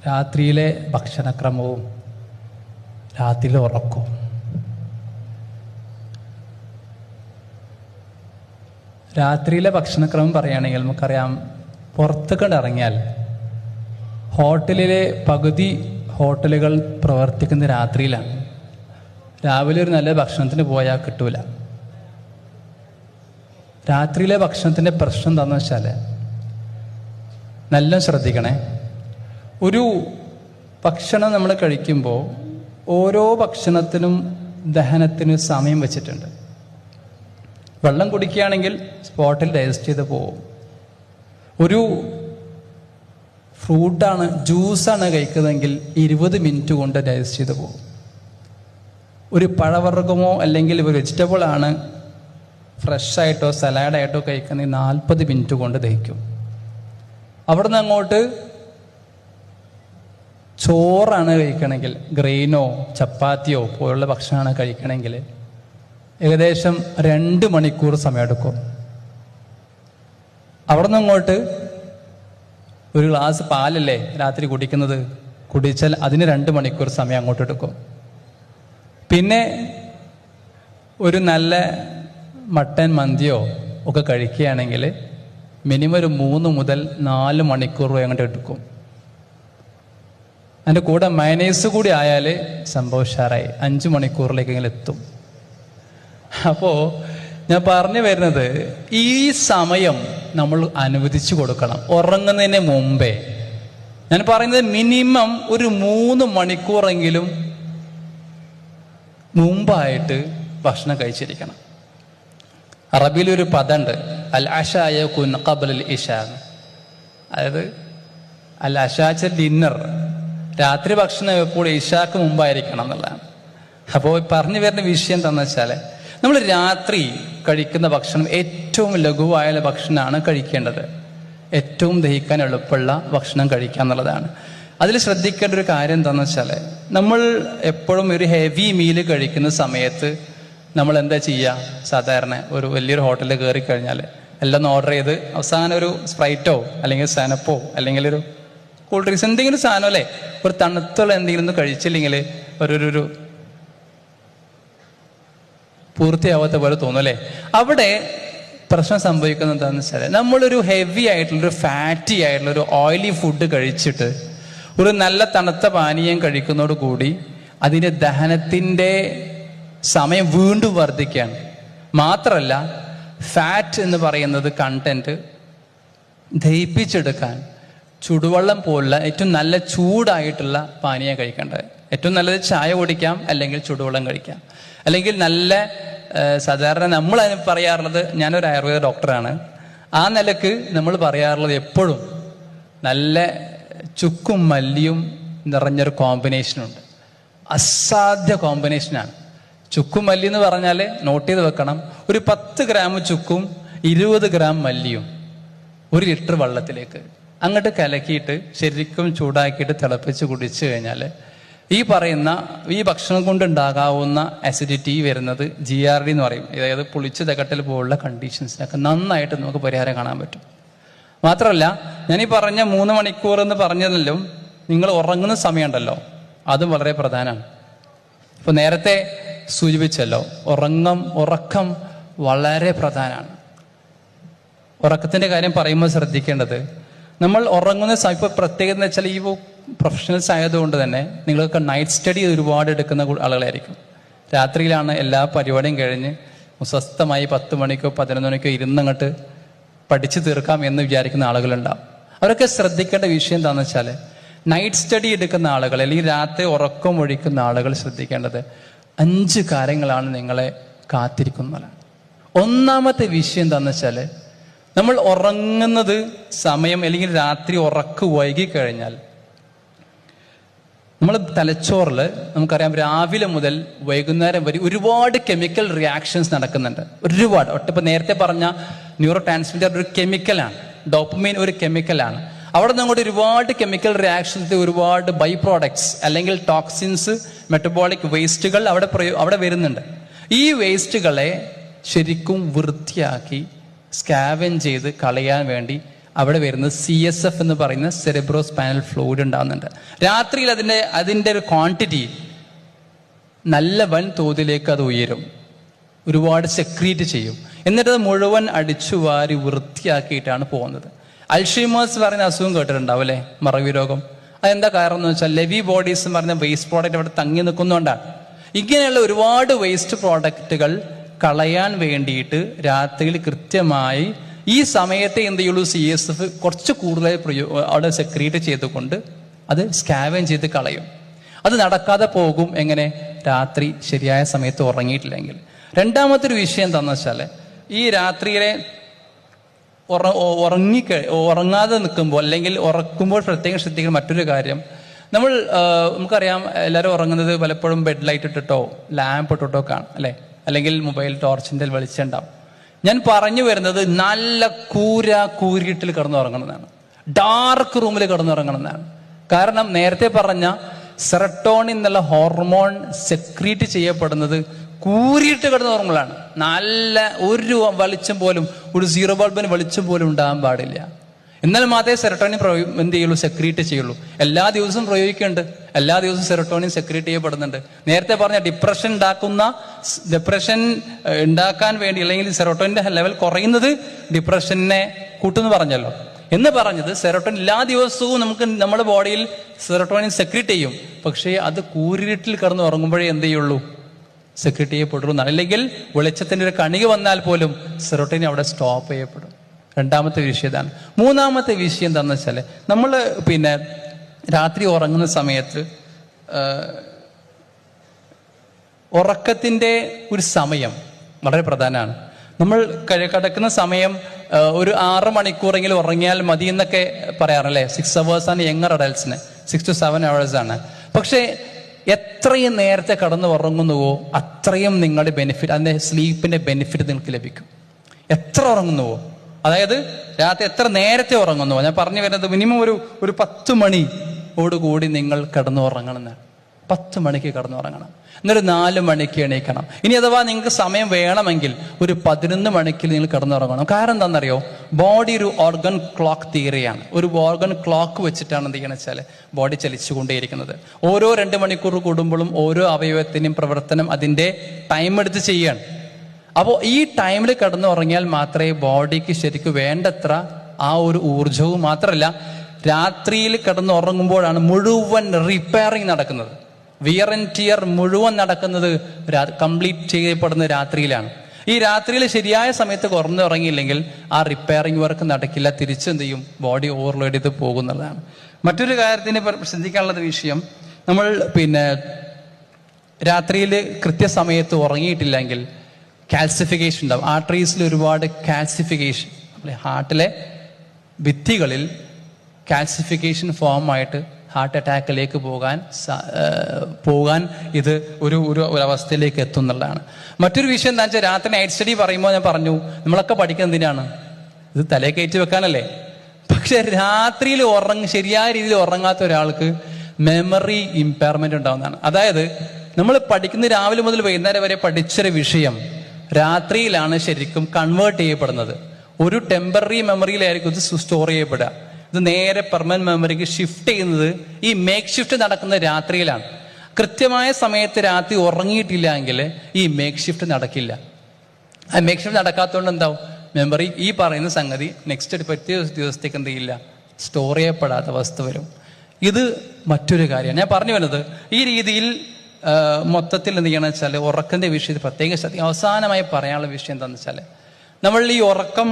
രാത്രിയിലെ ഭക്ഷണക്രമവും രാത്രിയിലെ ഉറക്കവും. രാത്രിയിലെ ഭക്ഷണക്രമം പറയുകയാണെങ്കിൽ നമുക്കറിയാം, പുറത്തേക്കൊണ്ട് ഇറങ്ങിയാൽ ഹോട്ടലിലെ പകുതി ഹോട്ടലുകൾ പ്രവർത്തിക്കുന്ന രാത്രിയിലാണ്. രാവിലെ ഒരു നല്ല ഭക്ഷണത്തിന് പോയാൽ കിട്ടൂല. രാത്രിയിലെ ഭക്ഷണത്തിൻ്റെ പ്രശ്നം എന്താണെന്ന് വെച്ചാൽ, നല്ല ശ്രദ്ധിക്കണേ, ഒരു ഭക്ഷണം നമ്മൾ കഴിക്കുമ്പോൾ ഓരോ ഭക്ഷണത്തിനും ദഹനത്തിന് സമയം വെച്ചിട്ടുണ്ട്. വെള്ളം കുടിക്കുകയാണെങ്കിൽ സ്പോട്ടിൽ ഡൈജസ്റ്റ് ചെയ്ത് പോകും. ഒരു ഫ്രൂട്ടാണ്, ജ്യൂസാണ് കഴിക്കുന്നതെങ്കിൽ 20 മിനിറ്റ് കൊണ്ട് ഡൈജസ്റ്റ് ചെയ്ത് പോകും. ഒരു പഴവർഗ്ഗമോ അല്ലെങ്കിൽ ഒരു വെജിറ്റബിൾ ആണ് ഫ്രഷായിട്ടോ സലാഡായിട്ടോ കഴിക്കുന്നത് 40 മിനിറ്റ് കൊണ്ട് ദഹിക്കും. അവിടുന്ന് അങ്ങോട്ട് ചോറാണ് കഴിക്കണമെങ്കിൽ, ഗ്രെയിനോ ചപ്പാത്തിയോ പോലുള്ള ഭക്ഷണമാണ് കഴിക്കണമെങ്കിൽ ഏകദേശം 2 മണിക്കൂർ സമയമെടുക്കും. അവിടുന്ന് അങ്ങോട്ട് ഒരു ഗ്ലാസ് പാലല്ലേ രാത്രി കുടിക്കുന്നത്, കുടിച്ചാൽ അതിന് 2 മണിക്കൂർ സമയം അങ്ങോട്ട് എടുക്കും. പിന്നെ ഒരു നല്ല മട്ടൻ മന്തിയോ ഒക്കെ കഴിക്കുകയാണെങ്കിൽ മിനിമം ഒരു 3 മുതൽ 4 മണിക്കൂർ അങ്ങോട്ട് എടുക്കും. അതിൻ്റെ കൂടെ മയനൈസ് കൂടി ആയാൽ സംഭവം ഉഷാറായി 5 മണിക്കൂറിലേക്കെങ്കിലും എത്തും. അപ്പോൾ ഞാൻ പറഞ്ഞു വരുന്നത്, ഈ സമയം നമ്മൾ അനുവദിച്ചു കൊടുക്കണം ഉറങ്ങുന്നതിന് മുമ്പേ. ഞാൻ പറയുന്നത് മിനിമം ഒരു 3 മണിക്കൂറെങ്കിലും മുമ്പായിട്ട് ഭക്ഷണം കഴിച്ചിരിക്കണം. അറബിയിലൊരു പദമുണ്ട്, അൽ അഷായ കുൻ ഖബ്ലൽ ഇശാ. അതായത് അൽ അഷാച്ച ഡിന്നർ, രാത്രി ഭക്ഷണം എപ്പോഴും ഇഷാക്ക് മുമ്പായിരിക്കണം എന്നുള്ളതാണ്. അപ്പോൾ പറഞ്ഞു വരുന്ന വിഷയം എന്താണെന്ന് വെച്ചാൽ, നമ്മൾ രാത്രി കഴിക്കുന്ന ഭക്ഷണം ഏറ്റവും ലഘുവായ ഭക്ഷണമാണ് കഴിക്കേണ്ടത്. ഏറ്റവും ദഹിക്കാൻ എളുപ്പമുള്ള ഭക്ഷണം കഴിക്കുക എന്നുള്ളതാണ്. അതിൽ ശ്രദ്ധിക്കേണ്ട ഒരു കാര്യം എന്താണെന്ന് വെച്ചാൽ, നമ്മൾ എപ്പോഴും ഒരു ഹെവി മീല് കഴിക്കുന്ന സമയത്ത് നമ്മൾ എന്താ ചെയ്യുക? സാധാരണ ഒരു വലിയൊരു ഹോട്ടലിൽ കയറി കഴിഞ്ഞാൽ എല്ലാം ഓർഡർ ചെയ്ത് അവസാനം ഒരു സ്പ്രൈറ്റോ അല്ലെങ്കിൽ സനപ്പോ അല്ലെങ്കിൽ ഒരു കൂൾ ഡ്രിങ്ക്സ് എന്തെങ്കിലും സാധനം അല്ലേ, ഒരു തണുത്തുള്ള എന്തെങ്കിലും ഒന്നും കഴിച്ചില്ലെങ്കിൽ ഒരു പൂർത്തിയാവാത്ത പോലെ തോന്നും അല്ലേ. അവിടെ പ്രശ്നം സംഭവിക്കുന്നത് എന്താണെന്ന് വെച്ചാൽ, നമ്മളൊരു ഹെവി ആയിട്ടുള്ളൊരു ഫാറ്റി ആയിട്ടുള്ളൊരു ഓയിലി ഫുഡ് കഴിച്ചിട്ട് ഒരു നല്ല തണുത്ത പാനീയം കഴിക്കുന്നതോട് കൂടി അതിൻ്റെ ദഹനത്തിൻ്റെ സമയം വീണ്ടും വർദ്ധിക്കുകയാണ്. മാത്രമല്ല, ഫാറ്റ് എന്ന് പറയുന്നത് കണ്ടന്റ് ദഹിപ്പിച്ചെടുക്കാൻ ചുടുവെള്ളം പോലുള്ള ഏറ്റവും നല്ല ചൂടായിട്ടുള്ള പാനീയം കഴിക്കേണ്ടത്. ഏറ്റവും നല്ലത് ചായ കുടിക്കാം, അല്ലെങ്കിൽ ചുടുവെള്ളം കഴിക്കാം, അല്ലെങ്കിൽ നല്ല സാധാരണ നമ്മൾ അതിന് പറയാറുള്ളത്, ഞാനൊരു ആയുർവേദ ഡോക്ടറാണ്, ആ നിലക്ക് നമ്മൾ പറയാറുള്ളത് എപ്പോഴും നല്ല ചുക്കും മല്ലിയും നിറഞ്ഞൊരു കോമ്പിനേഷനുണ്ട്. അസാധ്യ കോമ്പിനേഷനാണ്. ചുക്കും മല്ലി എന്ന് പറഞ്ഞാൽ നോട്ട് ചെയ്ത് വെക്കണം, ഒരു 10 ഗ്രാം ചുക്കും 20 ഗ്രാം മല്ലിയും 1 ലിറ്റർ വെള്ളത്തിലേക്ക് അങ്ങോട്ട് കലക്കിയിട്ട് ശരിക്കും ചൂടാക്കിയിട്ട് തിളപ്പിച്ച് കുടിച്ചു കഴിഞ്ഞാൽ ഈ പറയുന്ന ഈ ഭക്ഷണം കൊണ്ടുണ്ടാകാവുന്ന അസിഡിറ്റി വരുന്നത് GRD എന്ന് പറയും. അതായത് പുളിച്ച് തകട്ടൽ പോലുള്ള കണ്ടീഷൻസിനൊക്കെ നന്നായിട്ട് നമുക്ക് പരിഹാരം കാണാൻ പറ്റും. മാത്രമല്ല, ഞാനീ പറഞ്ഞ 3 മണിക്കൂർ എന്ന് പറഞ്ഞതിലും നിങ്ങൾ ഉറങ്ങുന്ന സമയമുണ്ടല്ലോ, അതും വളരെ പ്രധാനമാണ്. ഇപ്പോൾ നേരത്തെ സൂചിപ്പിച്ചല്ലോ, ഉറക്കം വളരെ പ്രധാനമാണ്. ഉറക്കത്തിൻ്റെ കാര്യം പറയുമ്പോൾ ശ്രദ്ധിക്കേണ്ടത്, നമ്മൾ ഉറങ്ങുന്ന സമയം, ഇപ്പോൾ പ്രത്യേകത എന്ന് വെച്ചാൽ ഈ പ്രൊഫഷണൽസ് ആയതുകൊണ്ട് തന്നെ നിങ്ങൾക്ക് നൈറ്റ് സ്റ്റഡി ഒരുപാട് എടുക്കുന്ന ആളുകളായിരിക്കും. രാത്രിയിലാണ് എല്ലാ പരിപാടിയും കഴിഞ്ഞ് സ്വസ്ഥമായി 10 മണിക്കോ 11 മണിക്കോ ഇരുന്നങ്ങോട്ട് പഠിച്ചു തീർക്കാം എന്ന് വിചാരിക്കുന്ന ആളുകളുണ്ടാവും. അവരൊക്കെ ശ്രദ്ധിക്കേണ്ട വിഷയം എന്താണെന്ന് വെച്ചാൽ, നൈറ്റ് സ്റ്റഡി എടുക്കുന്ന ആളുകൾ അല്ലെങ്കിൽ രാത്രി ഉറക്കം ഒഴിക്കുന്ന ആളുകൾ ശ്രദ്ധിക്കേണ്ടത് 5 കാര്യങ്ങളാണ് നിങ്ങളെ കാത്തിരിക്കുന്നതാണ്. ഒന്നാമത്തെ വിഷയം എന്താണെന്ന് വെച്ചാൽ, നമ്മൾ ഉറങ്ങുന്നത് സമയം അല്ലെങ്കിൽ രാത്രി ഉറക്കം വൈകിക്കഴിഞ്ഞാൽ നമ്മൾ തലച്ചോറിൽ നമുക്കറിയാം രാവിലെ മുതൽ വൈകുന്നേരം വരെ ഒരുപാട് കെമിക്കൽ റിയാക്ഷൻസ് നടക്കുന്നുണ്ട്. ഒരുപാട് ഇപ്പം നേരത്തെ പറഞ്ഞ ന്യൂറോ ട്രാൻസ്മിറ്റർ ഒരു കെമിക്കലാണ്, ഡോപ്പമൈൻ ഒരു കെമിക്കലാണ്. അവിടെ നിന്ന് അങ്ങോട്ട് ഒരുപാട് കെമിക്കൽ റിയാക്ഷൻസ്, ഒരുപാട് ബൈ പ്രോഡക്ട്സ് അല്ലെങ്കിൽ ടോക്സിൻസ്, മെറ്റബോളിക് വേസ്റ്റുകൾ അവിടെ വരുന്നുണ്ട്. ഈ വേസ്റ്റുകളെ ശരിക്കും വൃത്തിയാക്കി സ്കാവൻ ചെയ്ത് കളയാൻ വേണ്ടി അവിടെ വരുന്നത് CSF എന്ന് പറയുന്ന സെറിബ്രോ സ്പൈനൽ ഫ്ലൂയിഡ് ഉണ്ടാകുന്നുണ്ട്. രാത്രിയിൽ അതിൻ്റെ ഒരു ക്വാണ്ടിറ്റി നല്ല വൻ തോതിലേക്ക് അത് ഉയരും, ഒരുപാട് സെക്രീറ്റ് ചെയ്യും. എന്നിട്ട് അത് മുഴുവൻ അടിച്ചു വാരി വൃത്തിയാക്കിയിട്ടാണ് പോകുന്നത്. അൽഷീമേഴ്സ് പറയുന്ന അസുഖം കേട്ടിട്ടുണ്ടാവും അല്ലേ, മറവി രോഗം. അതെന്താ കാരണം എന്ന് വെച്ചാൽ ലെവി ബോഡീസ് എന്ന് പറഞ്ഞ വേസ്റ്റ് പ്രോഡക്റ്റ് അവിടെ തങ്ങി നിൽക്കുന്നതുകൊണ്ടാണ്. ഇങ്ങനെയുള്ള ഒരുപാട് വേസ്റ്റ് പ്രോഡക്റ്റുകൾ കളയാൻ വേണ്ടിയിട്ട് രാത്രിയിൽ കൃത്യമായി ഈ സമയത്തെ എന്ത് ചെയ്യുള്ളൂ, CSF കുറച്ച് കൂടുതൽ അവിടെ സെക്രീറ്റ് ചെയ്തുകൊണ്ട് അത് സ്കാവൻ ചെയ്ത് കളയും. അത് നടക്കാതെ പോകും എങ്ങനെ, രാത്രി ശരിയായ സമയത്ത് ഉറങ്ങിയിട്ടില്ലെങ്കിൽ. രണ്ടാമത്തെ ഒരു വിഷയം എന്താണെന്ന് വെച്ചാൽ ഈ രാത്രിയിലെ ഉറങ്ങാതെ നിൽക്കുമ്പോൾ അല്ലെങ്കിൽ ഉറക്കുമ്പോൾ പ്രത്യേകം ശ്രദ്ധിക്കുന്ന മറ്റൊരു കാര്യം, നമുക്കറിയാം എല്ലാവരും ഉറങ്ങുന്നത് പലപ്പോഴും ബെഡ് ലൈറ്റ് ഇട്ടിട്ടോ ലാമ്പ് ഇട്ടിട്ടോ കാണും അല്ലേ, അല്ലെങ്കിൽ മൊബൈൽ ടോർച്ചിൻ്റെ വെളിച്ചം ഉണ്ടാവും. ഞാൻ പറഞ്ഞു വരുന്നത് നല്ല കൂരിട്ടിൽ കിടന്നുറങ്ങണമെന്നാണ്, ഡാർക്ക് റൂമിൽ കിടന്നുറങ്ങണമെന്നാണ്. കാരണം നേരത്തെ പറഞ്ഞ സെറട്ടോണിൻ എന്നുള്ള ഹോർമോൺ സെക്രീറ്റ് ചെയ്യപ്പെടുന്നത് കൂരിട്ട് കിടന്നുറങ്ങുമ്പോഴാണ്. നല്ല ഒരു വെളിച്ചം പോലും, ഒരു സീറോ ബൾബിന് വെളിച്ചം പോലും ഉണ്ടാകാൻ പാടില്ല. എന്നാൽ മാത്രമേ സെറട്ടോണിൻ എന്ത് ചെയ്യുള്ളൂ, സെക്രീറ്റ് ചെയ്യുള്ളൂ. എല്ലാ ദിവസവും പ്രയോഗിക്കുന്നുണ്ട്, എല്ലാ ദിവസവും സെറട്ടോണിൻ സെക്രീറ്റ് ചെയ്യപ്പെടുന്നുണ്ട്. നേരത്തെ പറഞ്ഞ ഡിപ്രഷൻ ഉണ്ടാക്കാൻ വേണ്ടി അല്ലെങ്കിൽ സെറട്ടോണിന്റെ ലെവൽ കുറയുന്നത് ഡിപ്രഷനെ കൂട്ടുമെന്ന് പറഞ്ഞല്ലോ. എന്ന് പറഞ്ഞത് സെറട്ടോണിൻ എല്ലാ ദിവസവും നമ്മുടെ ബോഡിയിൽ സെറട്ടോണിൻ സെക്രീറ്റ് ചെയ്യും. പക്ഷേ അത് കൂരിട്ടിൽ കിടന്ന് ഉറങ്ങുമ്പോഴേ എന്ത് ചെയ്യുള്ളൂ, സെക്രീറ്റ് ചെയ്യപ്പെടുന്നു. അല്ലെങ്കിൽ വെളിച്ചത്തിന്റെ ഒരു കണിക വന്നാൽ പോലും സെറട്ടോണിൻ അവിടെ സ്റ്റോപ്പ് ചെയ്യപ്പെടും. രണ്ടാമത്തെ വിഷയം ഇതാണ്. മൂന്നാമത്തെ വിഷയം എന്താണെന്ന് വെച്ചാൽ നമ്മൾ രാത്രി ഉറങ്ങുന്ന സമയത്ത് ഉറക്കത്തിൻ്റെ ഒരു സമയം വളരെ പ്രധാനമാണ്. നമ്മൾ കിടക്കുന്ന സമയം ഒരു 6 മണിക്കൂറെങ്കിലും ഉറങ്ങിയാൽ മതി എന്നൊക്കെ പറയാറല്ലേ. 6 hours ആണ് യങ്ങർ അഡൽട്സിന്, 6 to 7 hours ആണ്. പക്ഷേ എത്രയും നേരത്തെ കടന്ന് ഉറങ്ങുന്നുവോ അത്രയും നിങ്ങളുടെ ബെനിഫിറ്റ്, അതിൻ്റെ സ്ലീപ്പിൻ്റെ ബെനിഫിറ്റ് നിങ്ങൾക്ക് ലഭിക്കും. എത്ര ഉറങ്ങുന്നുവോ, അതായത് രാത്രി എത്ര നേരത്തെ ഉറങ്ങുന്നുവോ, ഞാൻ പറഞ്ഞു വരുന്നത് മിനിമം ഒരു 10 മണിയോടുകൂടി നിങ്ങൾ കിടന്നു ഉറങ്ങണം എന്നാണ്. 10 മണിക്ക് കിടന്നുറങ്ങണം, എന്നൊരു 4 മണിക്ക് എണീക്കണം. ഇനി അഥവാ നിങ്ങൾക്ക് സമയം വേണമെങ്കിൽ ഒരു 11 മണിക്ക് നിങ്ങൾ കിടന്നുറങ്ങണം. കാരണം എന്താണെന്നറിയോ, ബോഡി ഒരു ഓർഗൻ ക്ലോക്ക് തിയറിയാണ്. ഒരു ഓർഗൻ ക്ലോക്ക് വെച്ചിട്ടാണ് എന്ത് ചെയ്യണമെന്ന് വെച്ചാൽ ബോഡി ചലിച്ചുകൊണ്ടേയിരിക്കുന്നത്. ഓരോ 2 മണിക്കൂർ കൂടുമ്പോഴും ഓരോ അവയവത്തിൻ്റെയും പ്രവർത്തനം അതിൻ്റെ ടൈം എടുത്ത് ചെയ്യാണ്. അപ്പോൾ ഈ ടൈമിൽ കിടന്നുറങ്ങിയാൽ മാത്രമേ ബോഡിക്ക് ശരിക്കും വേണ്ടത്ര ആ ഒരു ഊർജവും, മാത്രമല്ല രാത്രിയിൽ കിടന്നുറങ്ങുമ്പോഴാണ് മുഴുവൻ റിപ്പയറിങ് നടക്കുന്നത്. വിയർ ആൻഡ് ടിയർ മുഴുവൻ നടക്കുന്നത് കംപ്ലീറ്റ് ചെയ്യപ്പെടുന്നത് രാത്രിയിലാണ്. ഈ രാത്രിയിൽ ശരിയായ സമയത്ത് ഉറങ്ങിയില്ലെങ്കിൽ ആ റിപ്പയറിങ് വർക്ക് നടക്കില്ല, തിരിച്ചെന്ത് ചെയ്യും, ബോഡി ഓവർലോഡ് ചെയ്ത് പോകുന്നതാണ്. മറ്റൊരു കാര്യത്തിന് ശ്രദ്ധിക്കാനുള്ള വിഷയം, നമ്മൾ രാത്രിയിൽ കൃത്യസമയത്ത് ഉറങ്ങിയിട്ടില്ലെങ്കിൽ കാൽസിഫിക്കേഷൻ ഉണ്ടാവും. ആർട്ടറീസിൽ ഒരുപാട് കാൽസിഫിക്കേഷൻ, നമ്മുടെ ഹാർട്ടിലെ ഭിത്തികളിൽ കാൽസിഫിക്കേഷൻ ഫോമായിട്ട് ഹാർട്ട് അറ്റാക്കിലേക്ക് പോകാൻ ഇത് ഒരു അവസ്ഥയിലേക്ക് എത്തുന്നുള്ളതാണ്. മറ്റൊരു വിഷയം എന്താ വെച്ചാൽ, രാത്രി നൈറ്റ് സ്റ്റഡി പറയുമ്പോൾ ഞാൻ പറഞ്ഞു, നമ്മളൊക്കെ പഠിക്കുന്നത് എന്തിനാണ്, ഇത് തലേ കയറ്റി വെക്കാനല്ലേ. പക്ഷെ രാത്രിയിൽ ശരിയായ രീതിയിൽ ഉറങ്ങാത്ത ഒരാൾക്ക് മെമ്മറി ഇമ്പയർമെന്റ് ഉണ്ടാവുന്നതാണ്. അതായത് നമ്മൾ പഠിക്കുന്ന രാവിലെ മുതൽ വൈകുന്നേരം വരെ പഠിച്ചൊരു വിഷയം രാത്രിയിലാണ് ശരിക്കും കൺവേർട്ട് ചെയ്യപ്പെടുന്നത്. ഒരു ടെമ്പററി മെമ്മറിയിലായിരിക്കും ഇത് സ്റ്റോർ ചെയ്യപ്പെടുക. ഇത് നേരെ പെർമനന്റ് മെമ്മറിക്ക് ഷിഫ്റ്റ് ചെയ്യുന്നത്, ഈ മേക്ക് ഷിഫ്റ്റ് നടക്കുന്നത് രാത്രിയിലാണ്. കൃത്യമായ സമയത്ത് രാത്രി ഉറങ്ങിയിട്ടില്ല എങ്കിൽ ഈ മേക്ക് ഷിഫ്റ്റ് നടക്കില്ല. ആ മേക്ക് ഷിഫ്റ്റ് നടക്കാത്തതുകൊണ്ട് എന്താവും, മെമ്മറി ഈ പറയുന്ന സംഗതി നെക്സ്റ്റ് പ്രത്യേക ദിവസത്തേക്ക് എന്ത് ചെയ്യില്ല, സ്റ്റോർ ചെയ്യപ്പെടാത്ത അവസ്ഥ വരും. ഇത് മറ്റൊരു കാര്യമാണ്. ഞാൻ പറഞ്ഞു വരുന്നത് ഈ രീതിയിൽ മൊത്തത്തിൽ എന്ത് ചെയ്യണമെന്ന് വെച്ചാൽ ഉറക്കൻ്റെ വിഷയത്തിൽ പ്രത്യേക ശ്രദ്ധ. അവസാനമായി പറയാനുള്ള വിഷയം എന്താണെന്ന് വെച്ചാൽ, നമ്മൾ ഈ ഉറക്കം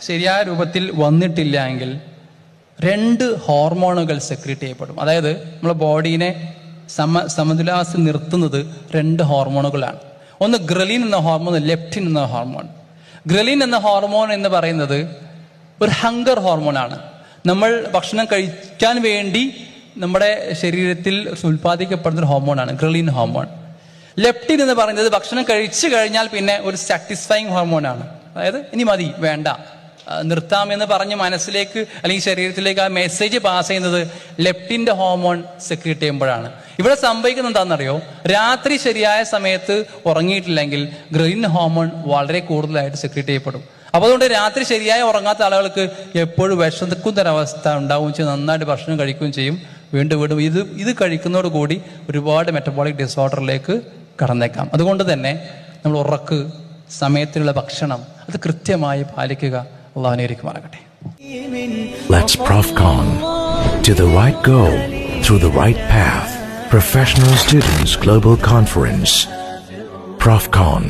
ശരിയായ രൂപത്തിൽ വന്നിട്ടില്ല എങ്കിൽ 2 ഹോർമോണുകൾ സെക്രീറ്റ് ചെയ്യപ്പെടും. അതായത് നമ്മുടെ ബോഡീനെ സമതുലാവസ്ഥ നിർത്തുന്നത് 2 ഹോർമോണുകളാണ്. ഒന്ന് ഗ്രലിൻ എന്ന ഹോർമോൺ, ലെപ്റ്റിൻ എന്ന ഹോർമോൺ. ഗ്രലിൻ എന്ന ഹോർമോൺ എന്ന് പറയുന്നത് ഒരു ഹങ്കർ ഹോർമോണാണ്. നമ്മൾ ഭക്ഷണം കഴിക്കാൻ വേണ്ടി നമ്മുടെ ശരീരത്തിൽ ഉൽപ്പാദിക്കപ്പെടുന്ന ഹോർമോണാണ് ഗ്രലിൻ ഹോർമോൺ. ലെപ്റ്റിൻ എന്ന് പറയുന്നത് ഭക്ഷണം കഴിച്ചു കഴിഞ്ഞാൽ പിന്നെ ഒരു സാറ്റിസ്ഫൈങ് ഹോർമോണാണ്. അതായത് ഇനി മതി, വേണ്ട, നിർത്താമെന്ന് പറഞ്ഞ് മനസ്സിലേക്ക് അല്ലെങ്കിൽ ശരീരത്തിലേക്ക് ആ മെസ്സേജ് പാസ് ചെയ്യുന്നത് ലെപ്റ്റിന്റെ ഹോർമോൺ സെക്രീറ്റ് ചെയ്യുമ്പോഴാണ്. ഇവിടെ സംഭവിക്കുന്നത് എന്താണെന്നറിയോ, രാത്രി ശരിയായ സമയത്ത് ഉറങ്ങിയിട്ടില്ലെങ്കിൽ ഗ്രലിൻ ഹോർമോൺ വളരെ കൂടുതലായിട്ട് സെക്രീറ്റ് ചെയ്യപ്പെടും. അപ്പോൾ അതുകൊണ്ട് രാത്രി ശരിയായി ഉറങ്ങാത്ത ആളുകൾക്ക് എപ്പോഴും വിശക്കുന്നൊരവസ്ഥ ഉണ്ടാവുകയും ചെയ്യും, നന്നായിട്ട് ഭക്ഷണം കഴിക്കുകയും ചെയ്യും. വീണ്ടും വീണ്ടും ഇത് കഴിക്കുന്നതോടുകൂടി ഒരുപാട് മെറ്റബോളിക് ഡിസോർഡറിലേക്ക് കടന്നേക്കാം. അതുകൊണ്ട് തന്നെ നമ്മൾ ഉറക്ക്, സമയത്തിലുള്ള ഭക്ഷണം അത് കൃത്യമായി പാലിക്കുക. അള്ളാഹു അനുഗ്രഹിക്കുമാറാകട്ടെ. Let's ProfCon to the right goal through the right path. Professional Students Global Conference. ProfCon